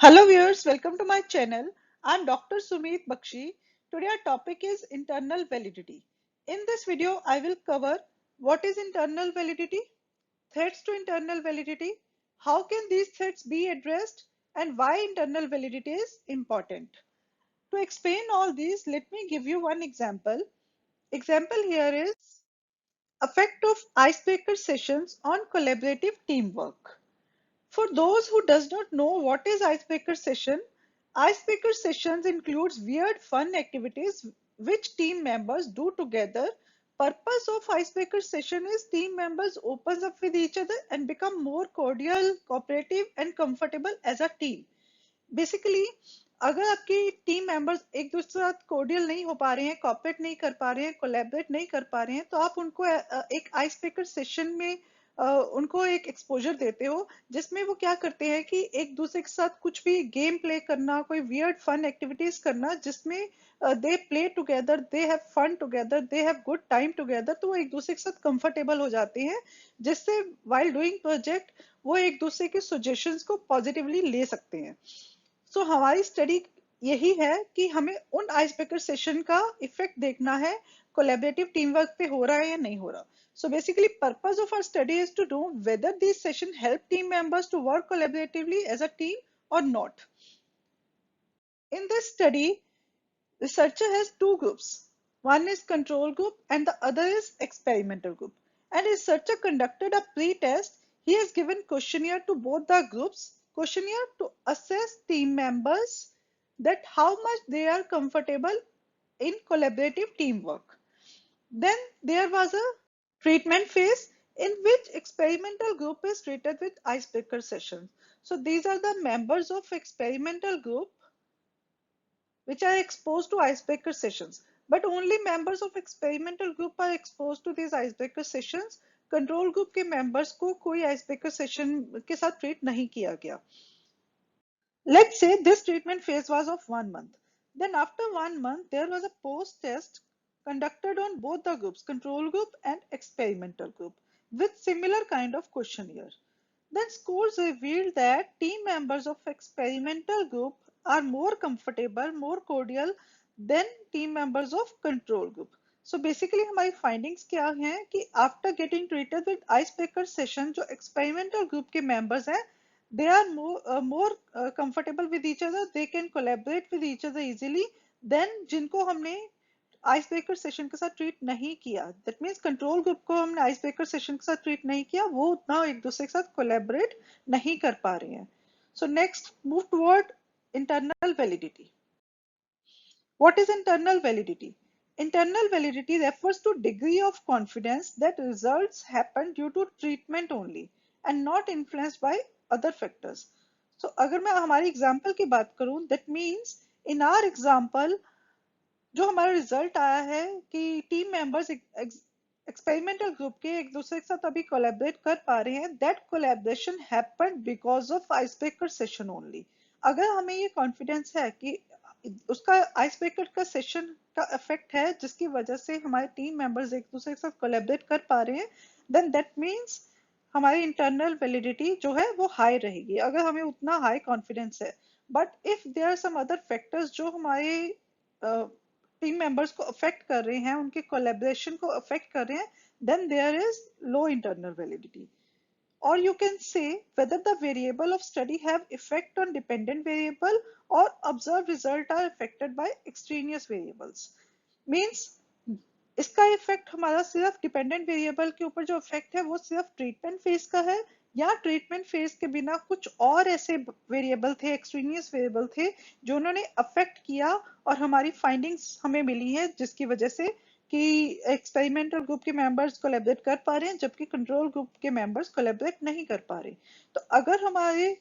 Hello viewers, welcome to my channel. I'm Dr. Sumit Bakshi. Today our topic is internal validity. In this video, I will cover what is internal validity, threats to internal validity, how can these threats be addressed, and why internal validity is important. To explain all these, let me give you one example. Example here is effect of icebreaker sessions on collaborative teamwork. For those who does not know what is icebreaker sessions includes weird fun activities which team members do together. Purpose of icebreaker session is team members opens up with each other and become more cordial, cooperative and comfortable as a team. Basically अगर आपके team members एक दूसरे के साथ cordial नहीं हो पा रहे हैं, कॉपरेट नहीं कर पा रहे हैं, कोलैबोरेट नहीं कर पा रहे हैं, तो आप उनको एक आइस ब्रेकर सेशन में उनको एक एक्सपोजर देते हो जिसमें वो क्या करते हैं कि एक दूसरे के साथ कुछ भी गेम प्ले करना, कोई वियर्ड फन एक्टिविटीज करना जिसमें they play together, they have fun together, they have good time together, तो वो एक दूसरे के साथ कंफर्टेबल हो जाते हैं जिससे वाइल डूइंग प्रोजेक्ट वो एक दूसरे के सजेशंस को पॉजिटिवली ले सकते हैं. सो हमारी स्टडी यही है कि हमें उन आइस ब्रेकर सेशन का इफेक्ट देखना है, कोलैबोरेटिव टीम वर्क पे हो रहा है या नहीं हो रहा. So basically purpose of our study is to know whether these sessions help team members to work collaboratively as a team or not. In this study, researcher has two groups. One is control group and the other is experimental group. And researcher conducted a pre-test. He has given questionnaire to both the groups. Questionnaire to assess team members that how much they are comfortable in collaborative teamwork. Then there was a treatment phase in which experimental group is treated with icebreaker sessions. So these are the members of experimental group which are exposed to icebreaker sessions. But only members of experimental group are exposed to these icebreaker sessions. Control group के members को कोई icebreaker session के साथ treat नहीं किया गया. Let's say this treatment phase was of 1 month. Then after 1 month, there was a post-test conducted on both the groups, control group and experimental group, with similar kind of questionnaire. Then scores revealed that team members of experimental group are more comfortable, more cordial than team members of control group. So basically हमारी findings क्या हैं कि after getting treated with icebreaker session जो experimental group के members हैं they are more comfortable with each other, they can collaborate with each other easily than जिनको हमने ice breaker session के साथ ट्रीट नहीं किया. दैट मीन्स कंट्रोल ग्रुप को हमने आइस ब्रेकर सेशन के साथ ट्रीट नहीं किया, वो उतना एक दूसरे के साथ कोलैबोरेट नहीं कर पा रहे हैं. So next move toward internal validity. What is internal validity? Internal validity refers to degree of confidence that results happen due to treatment only and not influenced by other factors. So अगर मैं हमारी example की बात करूं, that means in our example जो हमारा result आया है कि टीम मेंबर्स एक्सपेरिमेंटल ग्रुप के एक दूसरे के साथ अभी कोलैबोरेट कर पा रहे हैं, that collaboration happened because of ice breaker session only. अगर हमें ये कॉन्फिडेंस है कि उसका आइस ब्रेकर का सेशन का इफेक्ट है जिसकी वजह से हमारे टीम मेंबर्स एक दूसरे के साथ कोलैबोरेट कर पा रहे हैं, देन दैट मीन्स हमारी इंटरनल वैलिडिटी जो है वो हाई रहेगी, अगर हमें उतना हाई कॉन्फिडेंस है. But if there are some other factors जो हमारे टीम मेंबर्स को अफेक्ट कर रहे हैं, उनके कोलैबोरेशन को अफेक्ट कर रहे हैं, then there is low internal validity. Or you can say whether the variable of study have effect on dependent variable or observed result are affected by extraneous variables. Means इसका effect हमारा सिर्फ dependent variable के ऊपर जो effect है वो सिर्फ treatment phase का है, या ट्रीटमेंट फेज के बिना कुछ और ऐसे वेरिएबल थे, एक्सट्रेनियस वेरिएबल थे जो उन्होंने अफेक्ट किया और हमारी फाइंडिंग्स हमें मिली है जिसकी वजह से कि एक्सपेरिमेंटल ग्रुप के मेंबर्स कोलैबोरेट कर पा रहे हैं जबकि कंट्रोल ग्रुप के मेंबर्स कोलैबोरेट नहीं कर पा रहे. तो अगर हमारे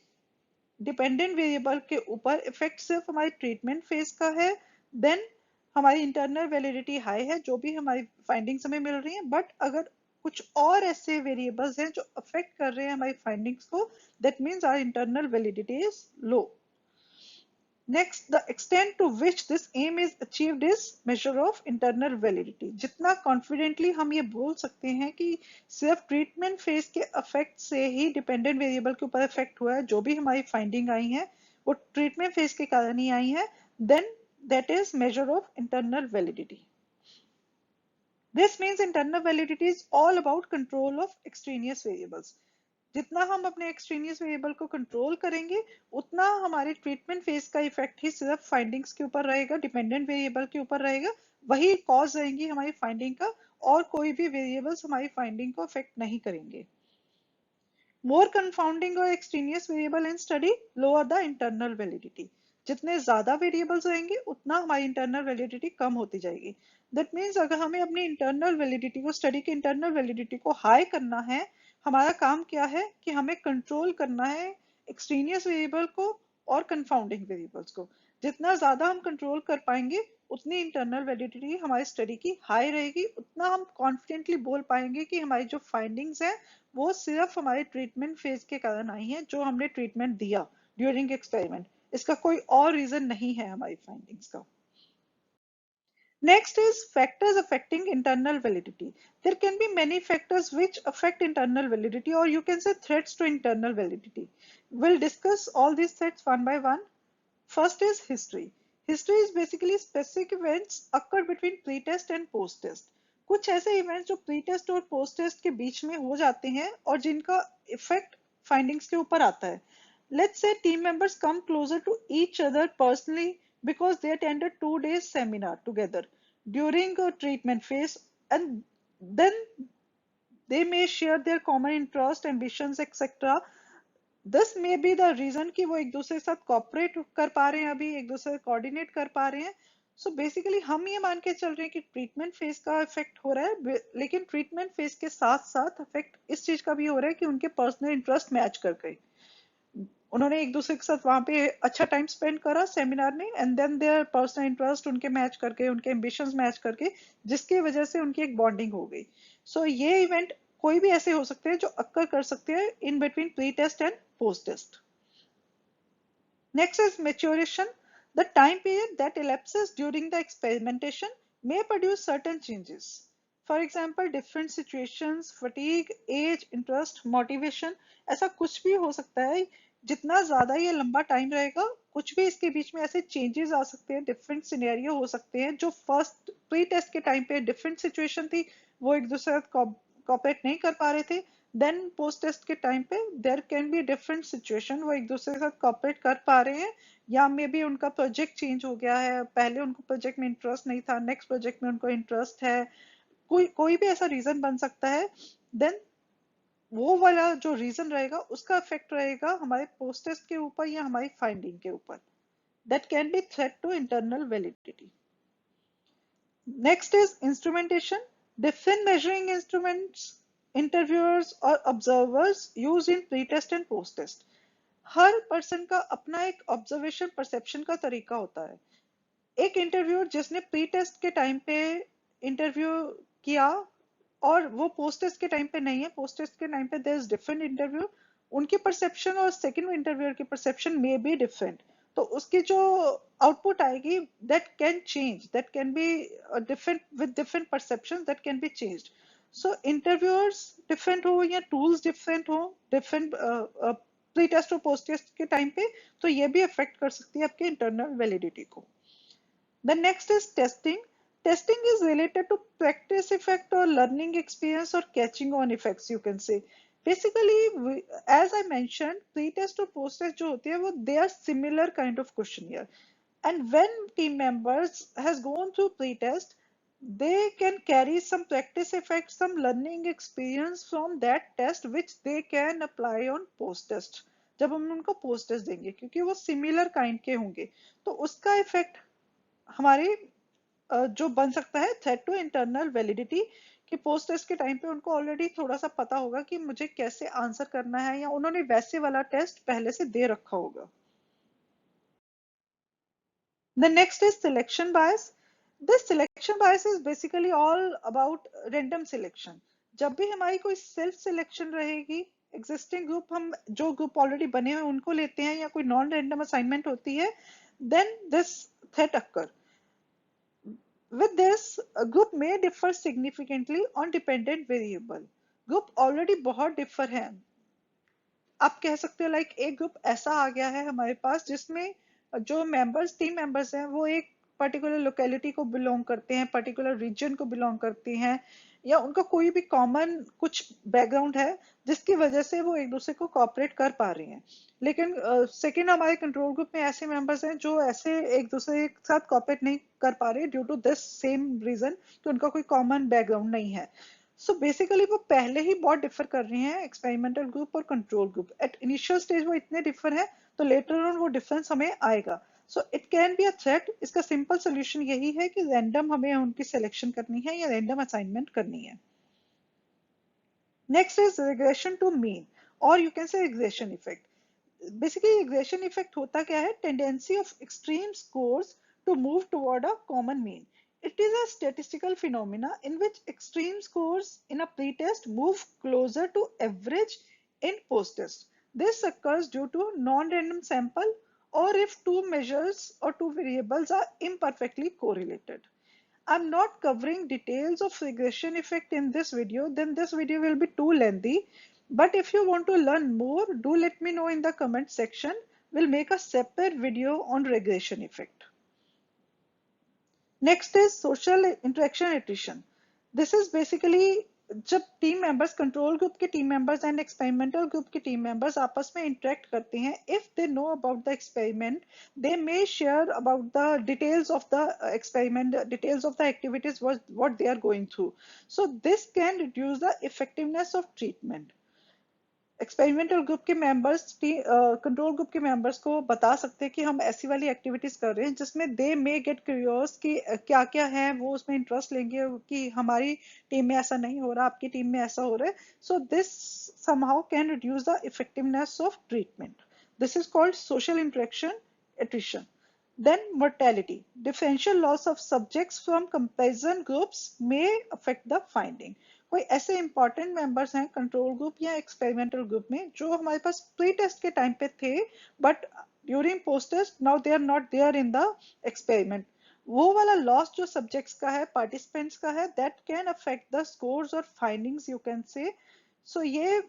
डिपेंडेंट वेरिएबल के ऊपर इफेक्ट सिर्फ हमारी ट्रीटमेंट फेज का है, देन हमारी इंटरनल वैलिडिटी हाई है, जो भी हमारी फाइंडिंग्स हमें मिल रही हैं. बट अगर कुछ और ऐसे वेरिएबल्स हैं जो अफेक्ट कर रहे हैं हमारी फाइंडिंग्स को, that means our internal validity is low. Next, the extent to which this aim is achieved is measure of internal validity. जितना confidently हम ये बोल सकते हैं कि सिर्फ ट्रीटमेंट फेज के अफेक्ट से ही डिपेंडेंट वेरिएबल के ऊपर इफेक्ट हुआ है, जो भी हमारी फाइंडिंग आई है वो ट्रीटमेंट फेज के कारण ही आई है, then that is measure of internal validity. This means internal validity is all about control of extraneous variables. जितना हम अपने एक्सट्रेनियस वेरिएबल को कंट्रोल करेंगे उतना हमारे ट्रीटमेंट फेज का इफेक्ट ही सिर्फ फाइंडिंग्स के ऊपर रहेगा, डिपेंडेंट वेरिएबल के ऊपर रहेगा, वही कॉज रहेंगी हमारी फाइंडिंग का, और कोई भी वेरिएबल्स हमारी फाइंडिंग को अफेक्ट नहीं करेंगे. More confounding or extraneous variable in study lower the internal validity. जितने ज्यादा वेरिएबल्स रहेंगे उतना हमारी इंटरनल वैलिडिटी कम होती जाएगी. दैट मीन्स अगर हमें अपनी इंटरनल वैलिडिटी को, स्टडी की इंटरनल वैलिडिटी को हाई करना है, हमारा काम क्या है कि हमें कंट्रोल करना है एक्सट्रेनियस वेरिएबल को और कंफाउंडिंग वेरिएबल्स को. जितना ज्यादा हम कंट्रोल कर पाएंगे उतनी इंटरनल वैलिडिटी हमारी स्टडी की हाई रहेगी, उतना हम कॉन्फिडेंटली बोल पाएंगे कि हमारी जो फाइंडिंग्स है वो सिर्फ हमारे ट्रीटमेंट फेज के कारण आई है, जो हमने ट्रीटमेंट दिया ड्यूरिंग एक्सपेरिमेंट, इसका कोई और रीजन नहीं है हमारी फाइंडिंग्स का. Next is factors affecting internal validity. There can be many factors which affect internal validity, or you can say threats to internal validity. We'll discuss all these threats one by one. First is history. History is basically specific events occurred between pre-test and post-test. कुछ ऐसे events जो pre test और post test के बीच में हो जाते हैं और जिनका इफेक्ट फाइंडिंग्स के ऊपर आता है. Let's say team members come closer to each other personally because they attended 2 days seminar together during a treatment phase, and then they may share their common interest, ambitions, etc. This may be the reason कि वो एक दूसरे के साथ cooperate कर पा रहे हैं, अभी एक दूसरे से कोऑर्डिनेट कर पा रहे हैं. सो बेसिकली हम ये मान के चल रहे हैं कि ट्रीटमेंट फेज का इफेक्ट हो रहा है, लेकिन ट्रीटमेंट फेज के साथ साथ इफेक्ट इस चीज का भी हो रहा है कि उनके पर्सनल इंटरेस्ट मैच कर गए, उन्होंने एक दूसरे के साथ वहां पे अच्छा टाइम स्पेंड करा सेमिनार में, and then their personal interest उनके मैच करके, उनके एम्बिशंस मैच करके, जिसकी वजह से उनकी एक बॉन्डिंग हो गई. सो ये इवेंट कोई भी ऐसे हो सकते हैं जो अक्कर कर सकते हैं in between pre test and post test. Next is maturation. The time period that elapses during the experimentation may produce certain changes. For example, different situations, fatigue, age, interest, motivation, ऐसा कुछ भी हो सकता है. जितना ज्यादा ये लंबा टाइम रहेगा, कुछ भी इसके बीच में ऐसे चेंजेस आ सकते हैं, डिफरेंट सिनेरियो हो सकते हैं. जो फर्स्ट प्री टेस्ट के टाइम पे डिफरेंट सिचुएशन थी, वो एक दूसरे साथ कॉपरेट नहीं कर पा रहे थे. देन पोस्ट टेस्ट के टाइम पे there can be different situation, वो एक दूसरे के साथ कॉपरेट कर पा रहे हैं, या मे बी उनका प्रोजेक्ट चेंज हो गया है, पहले उनको प्रोजेक्ट में इंटरेस्ट नहीं था, नेक्स्ट प्रोजेक्ट में उनको इंटरेस्ट है. कोई कोई भी ऐसा रीजन बन सकता है. देन वो वाला जो रीजन रहेगा उसका इफेक्ट रहेगा हमारे पोस्ट टेस्ट के ऊपर या हमारी फाइंडिंग के ऊपर. That can be threat to internal validity. Next is instrumentation. Different measuring instruments, interviewers or observers used in pre-test and post-test. Her person का अपना एक ऑब्जर्वेशन परसेप्शन का तरीका होता है. एक इंटरव्यूअर जिसने प्री टेस्ट के टाइम पे इंटरव्यू किया और वो पोस्ट टेस्ट के टाइम पे नहीं है, पोस्ट टेस्ट के टाइम पे देयर इज डिफरेंट इंटरव्यू, उनकी परसेप्शन और सेकंड इंटरव्यूअर की परसेप्शन मे बी डिफरेंट. तो उसकी जो आउटपुट आएगी that can change, that can be different with different perception, that can be changed. So interviewers different हो या टूल्स डिफरेंट हो, डिफरेंट प्री टेस्ट और पोस्ट टेस्ट के टाइम पे, तो ये भी अफेक्ट कर सकती है आपके इंटरनल वैलिडिटी को. The next is testing. Testing is related to practice effect or learning experience or catching on effects, you can say. Basically, as I mentioned, pre-test or post-test जो होती है वो they are similar kind of questionnaire. And when team members has gone through pre-test, they can carry some practice effects, some learning experience from that test which they can apply on post-test. जब हम उनको post test देंगे क्योंकि वो similar kind के होंगे, तो उसका इफेक्ट हमारे जो बन सकता है थ्रेट टू इंटरनल वैलिडिटी, कि पोस्ट टेस्ट के टाइम पे उनको ऑलरेडी थोड़ा सा पता होगा कि मुझे कैसे आंसर करना है, या उन्होंने वैसे वाला टेस्ट पहले से दे रखा होगा. The next is selection bias. This selection bias is basically all about random selection. जब भी हमारी कोई सेल्फ सिलेक्शन रहेगी, एग्जिस्टिंग ग्रुप, हम जो ग्रुप ऑलरेडी बने हुए उनको लेते हैं, या कोई नॉन रैंडम असाइनमेंट होती है, then this threat occur. With this, a group may differ significantly on dependent variable. Group already बहुत differ है. आप कह सकते हो लाइक एक ग्रुप ऐसा आ गया है हमारे पास जिसमें जो मेंबर्स, टीम मेंबर्स हैं, वो एक पर्टिकुलर लोकेलिटी को बिलोंग करते हैं, पर्टिकुलर रीजन को बिलोंग करती हैं, या उनका कोई भी कॉमन कुछ बैकग्राउंड है जिसकी वजह से वो एक दूसरे को कोऑपरेट कर पा रही हैं। लेकिन सेकंड हमारे कंट्रोल ग्रुप में ऐसे मेंबर्स हैं जो ऐसे एक दूसरे के साथ कोऑपरेट नहीं कर पा रहे due to this same reason कि उनका कोई कॉमन बैकग्राउंड नहीं है। सो बेसिकली वो पहले ही बहुत डिफर कर रही हैं, एक्सपेरिमेंटल ग्रुप और control group. At initial stage वो इतने डिफर है, तो लेटर ऑन वो डिफरेंस हमें आएगा। So it can be a threat. इसका सिंपल सोल्यूशन यही है कि रैंडम हमें उनकी सिलेक्शन करनी है या रैंडम असाइनमेंट करनी है। Next is regression to mean, और you can say regression effect. Basically regression effect होता क्या है? Tendency of extreme scores to move toward a common mean. It is a statistical phenomena in which extreme scores in a pretest move closer to average in posttest. This occurs due to non-random sample, or if two measures or two variables are imperfectly correlated. I'm not covering details of regression effect in this video, then this video will be too lengthy. But if you want to learn more, do let me know in the comment section. We'll make a separate video on regression effect. Next is social interaction attrition. This is basically जब team members, control group के team members and experimental group के team members आपस में interact करते हैं, if they know about the experiment, they may share about the details of the experiment, details of the activities, what they are going through. So this can reduce the effectiveness of treatment. Experimental group के members control group के members को बता सकते हैं कि हम ऐसी वाली एक्टिविटीज कर रहे हैं जिसमें दे मे गेट क्यूरियस कि क्या क्या है, वो उसमें इंटरेस्ट लेंगे कि हमारी टीम में ऐसा नहीं हो रहा, आपकी टीम में ऐसा हो रहा है. So this somehow can reduce the effectiveness of treatment. This is called social interaction attrition. Then mortality. Differential loss of subjects from comparison groups may affect the finding. कोई ऐसे इंपॉर्टेंट मेंबर्स हैं control group या experimental group में जो हमारे पास pre test के time पे थे, but during post test now they are not there in the experiment. वो वाला लॉस जो सब्जेक्ट्स का है, पार्टिसिपेंट्स का है, that can affect the scores और फाइंडिंग्स, यू कैन से. सो ये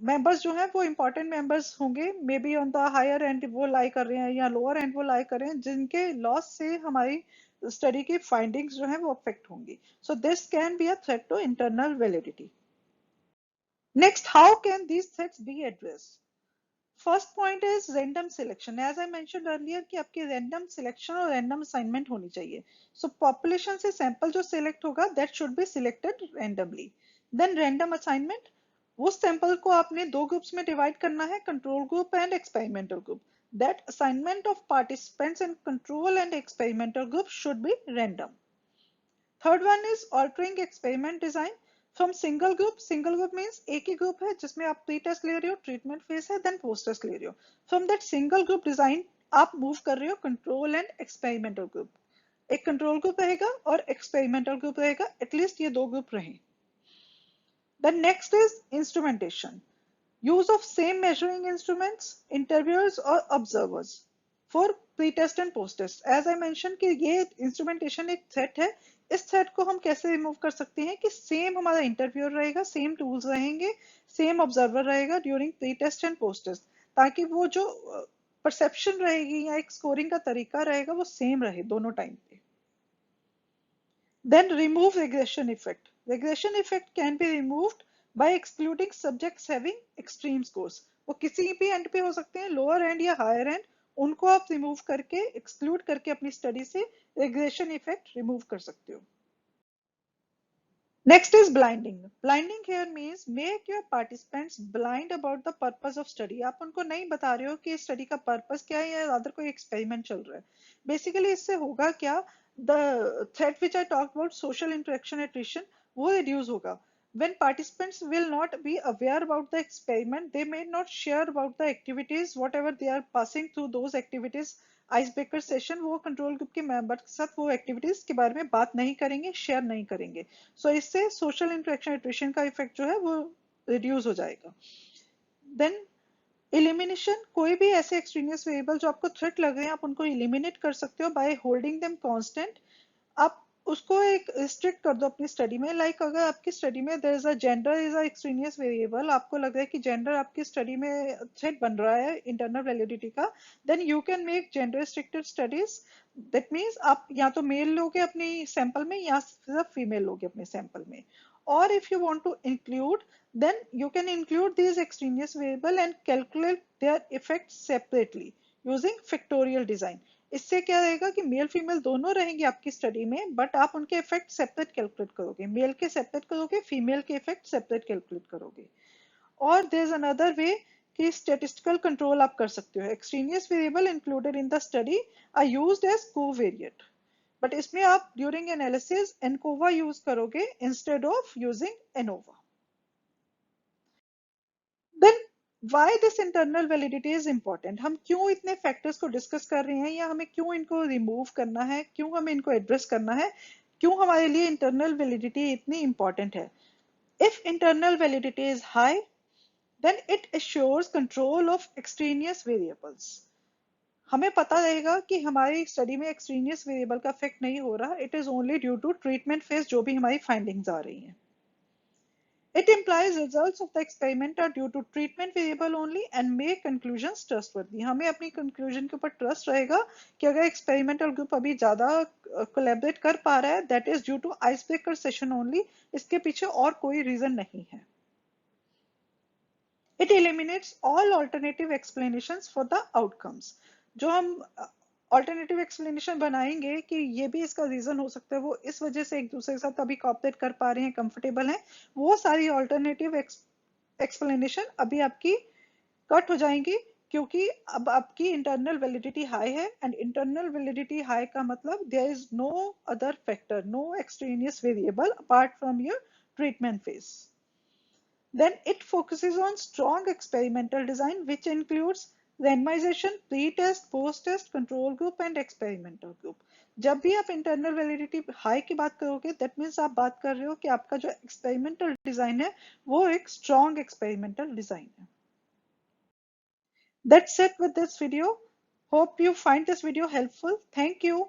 मेंबर्स जो हैं वो इंपॉर्टेंट मेंबर्स होंगे, may be on the higher end वो लाई कर रहे हैं या लोअर एंड वो लाई कर रहे हैं, जिनके लॉस से हमारी स्टडी की फाइंडिंग्स जो है वो अफेक्ट होंगी. So this can be a threat to internal validity. Next, how can these threats be addressed? First point is random selection. As I mentioned earlier कि आपकी random selection और random assignment होनी चाहिए. So population से sample जो select होगा that should be selected randomly. Then random assignment, उस sample को आपने दो groups में divide करना है, control group and experimental group. That assignment of participants in control and experimental group should be random. Third one is altering experiment design from single group. Single group means एक ही group है जिसमें आप pre test ले रहे हो, treatment phase है, then post test ले रहे हो. From that single group design आप मूव कर रहे हो कंट्रोल एंड एक्सपेरिमेंटल ग्रुप. एक कंट्रोल ग्रुप रहेगा और एक्सपेरिमेंटल ग्रुप रहेगा, एटलीस्ट ये दो ग्रुप रहे. Then next is instrumentation. use of same measuring instruments, interviewers or observers for pre-test and post-test. As I mentioned कि ये instrumentation एक threat है. इस थ्रेट को हम कैसे रिमूव कर सकते हैं कि सेम हमारा इंटरव्यूअर रहेगा, सेम टूल्स रहेंगे, सेम ऑब्जर्वर रहेगा during pre test and post test, ताकि वो जो परसेप्शन रहेगी या एक स्कोरिंग का तरीका रहेगा वो सेम रहे दोनों टाइम पे. Then remove regression effect. Regression effect can be removed by excluding subjects having extreme scores. वो किसी भी एंड पे हो सकते हैं, लोअर एंड या हायर एंड, उनको आप रिमूव करके, एक्सक्लूड करके अपनी स्टडी से regression effect रिमूव कर सकते हो. Next is blinding. Blinding here means make your participants blind about the purpose of study. आप उनको नहीं बता रहे हो कि स्टडी का पर्पस क्या है या अदर कोई एक्सपेरिमेंट चल रहा है. बेसिकली इससे होगा क्या, the threat which I talked about, social interaction attrition, वो reduce होगा. When participants will not be aware about the experiment, they may not share about the activities, whatever they are passing through those activities. Ice breaker session, वो control group के member के साथ वो activities के बारे में बात नहीं करेंगे, शेयर नहीं करेंगे. सो इससे सोशल इंटरेक्शन एट्रिशन का इफेक्ट जो है वो रिड्यूस हो जाएगा. Then elimination. कोई भी ऐसे एक्सट्रेनियस वेरिएबल जो आपको थ्रेट लग रहे हैं, आप उनको एलिमिनेट कर सकते हो बाय होल्डिंग देम कांस्टेंट. आप उसको एक रिस्ट्रिक्ट कर दो अपनी स्टडी में। लाइक अगर आपकी स्टडी में there is a gender is a extraneous variable, आपको लग रहा है कि जेंडर आपकी स्टडी में थ्रेट बन रहा है इंटरनल वैलिडिटी का, then you can make gender restricted studies. That means आप या तो मेल लोगे अपनी सैंपल में या सिर्फ फीमेल लोगे अपने सैंपल में। और if you want to include, then you can include these extraneous variable and calculate their effects separately using factorial design। इससे क्या रहेगा कि मेल फीमेल दोनों रहेंगे आपकी स्टडी में, बट आप उनके इफेक्ट सेपरेट कैलकुलेट करोगे, मेल के सेपरेट करोगे, फीमेल के इफेक्ट सेपरेट कैलकुलेट करोगे। और देयर इज अनदर वे कि स्टैटिस्टिकल कंट्रोल आप कर सकते हो। Extraneous variable included in the study are used as covariant, but इसमें आप ड्यूरिंग एनालिसिस एनकोवा यूज करोगे instead of using ANOVA. Then why this internal validity is important, हम क्यों इतने फैक्टर्स को डिस्कस कर रहे हैं, या हमें क्यों इनको रिमूव करना है, क्यों हमें इनको एड्रेस करना है, क्यों हमारे लिए इंटरनल वैलिडिटी इतनी इंपॉर्टेंट है। If internal validity is high, then it assures control of extraneous variables। हमें पता रहेगा कि हमारी स्टडी में एक्सट्रेनियस वेरिएबल का इफेक्ट नहीं हो रहा, it is only due to treatment phase जो भी हमारी फाइंडिंग्स आ रही हैं। It implies results of the experiment are due to treatment variable only and make conclusions trustworthy। हमें अपनी conclusion के ऊपर ट्रस्ट रहेगा कि अगर एक्सपेरिमेंटल ग्रुप अभी ज्यादा कोलैबोरेट कर पा रहा है, that is due to ice breaker session only, इसके पीछे और कोई रीजन नहीं है। It eliminates all alternative explanations for the outcomes। जो हम ऑल्टरनेटिव एक्सप्लेनेशन बनाएंगे कि ये भी इसका रीजन हो सकता है, वो इस वजह से एक दूसरे के साथ अभी कॉपरेट कर पा रहे हैं, कंफर्टेबल हैं, वो सारी ऑल्टरनेटिव एक्सप्लेनेशन अभी आपकी कट हो जाएंगी, क्योंकि अब आपकी इंटरनल वैलिडिटी हाई है। एंड इंटरनल वैलिडिटी हाई का मतलब there is no other factor, no extraneous variable apart from your treatment phase. Then it focuses on strong experimental design, which includes randomization, pre-test, post-test, control group and experimental group। जब भी आप internal validity high की बात करोगे, that means आप बात कर रहे हो कि आपका जो एक्सपेरिमेंटल डिजाइन है वो एक स्ट्रॉन्ग एक्सपेरिमेंटल डिजाइन है। That's it with this video. Hope you find this video helpful. Thank you.